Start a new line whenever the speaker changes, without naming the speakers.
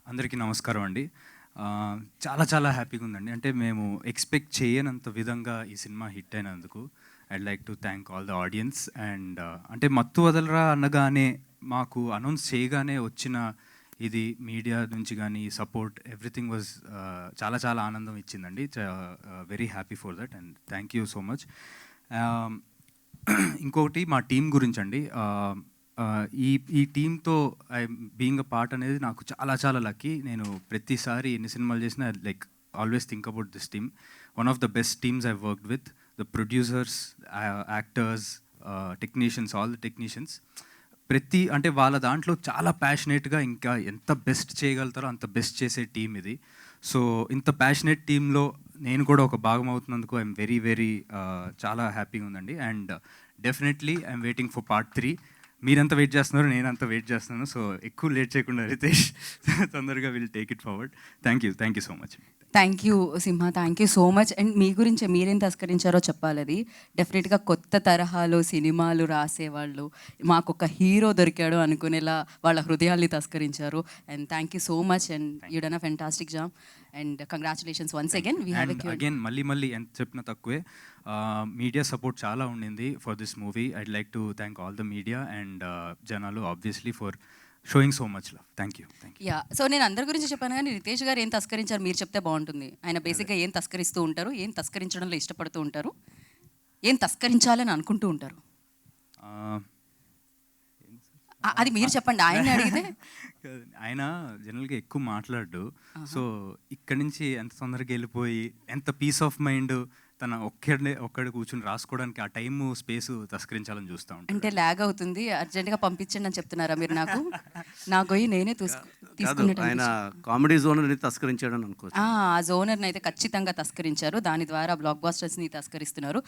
అందరికీ నమస్కారం అండి. చాలా చాలా హ్యాపీగా ఉందండి. అంటే మేము ఎక్స్‌పెక్ట్ చేయనంత విధంగా ఈ సినిమా హిట్ అయినందుకు I'd like to thank all the audience and అంటే 'మత్తు వదలరా' అనగానే మాకు అనౌన్స్ చేయగానే వచ్చిన ఇది మీడియా నుంచి గానీ సపోర్ట్ ఎవ్రీథింగ్ వాజ్ చాలా చాలా ఆనందం ఇచ్చిందండి. Very happy for that and thank you so much. ఇంకొకటి మా టీమ్ గురించండి. ఈ ఈ టీమ్‌తో బీయింగ్ అ పార్ట్ అనేది నాకు చాలా చాలా లక్కీ. నేను ప్రతిసారి ఎన్ని సినిమాలు చేసినా like always think about this team. One of the best teams I've worked with. The producers, actors, technicians, all the technicians. అంటే వాళ్ళ దాంట్లో చాలా ప్యాషనేట్‌గా ఇంకా ఎంత బెస్ట్ చేయగలుగుతారో అంత బెస్ట్ చేసే టీమ్ ఇది. సో ఇంత ప్యాషనేట్ టీమ్‌లో నేను కూడా ఒక భాగం అవుతున్నందుకు ఐఎమ్ వెరీ వెరీ చాలా హ్యాపీగా ఉందండి. And definitely I'm waiting for part 3. మీరెంత వెయిట్ చేస్తున్నారో నేనంత వెయిట్ చేస్తున్నాను. సో ఎక్కువ లేట్ చేయకుండా రితేష్ తొందరగా will take it forward. Thank you so much.
Thank you Simha, thank you so much. And మీ గురించి మీరేం తస్కరించారో చెప్పాలి. అది డెఫినెట్గా కొత్త తరహాలో సినిమాలు రాసేవాళ్ళు మాకొక హీరో దొరికాడు అనుకునేలా వాళ్ళ హృదయాల్ని తస్కరించారు. And thank you so much and you done a fantastic job and congratulations once again.
Again మళ్ళీ ఎంత చెప్పినా తక్కువే. మీడియా సపోర్ట్ చాలా ఉండింది for this movie. I'd like to thank all the media and జనాలు obviously for showing so much love. Thank you.
Yeah, so నేను అందరి గురించి చెప్పాను కానీ రితేష్ గారు ఏం తస్కరించారు మీరు చెప్తే బాగుంటుంది. ఆయన బేసిక్గా ఏం తస్కరిస్తూ ఉంటారు, ఏం తస్కరించడంలో ఇష్టపడుతూ ఉంటారు, ఏం తస్కరించాలని అనుకుంటూ ఉంటారు, అది మీరు చెప్పండి. ఆయన అడిగితే
ఆయన జనరల్గా ఎక్కువ మాట్లాడు. సో ఇక్కడి నుంచి ఎంత తొందరగా వెళ్ళిపోయి ఎంత పీస్ ఆఫ్ మైండ్ తన ఒక్కడే కూర్చుని రాసుకోవడానికి ఆ టైము స్పేసు తస్కరించాలని చూస్తూ ఉంటాను.
అంటే ల్యాగ్ అవుతుంది, అర్జెంట్గా పంపించండి అని చెప్తున్నారా మీరు నాకు? నా గొయ్యి నేనే
కాదు,
తీసుకున్నట్టు
ఆయన కామెడీ జోనర్ని తస్కరించాడని అనుకోవచ్చు.
ఆ జోనర్ని అయితే ఖచ్చితంగా తస్కరించారు. దాని ద్వారా బ్లాక్ బాస్టర్స్ని తస్కరిస్తున్నారు.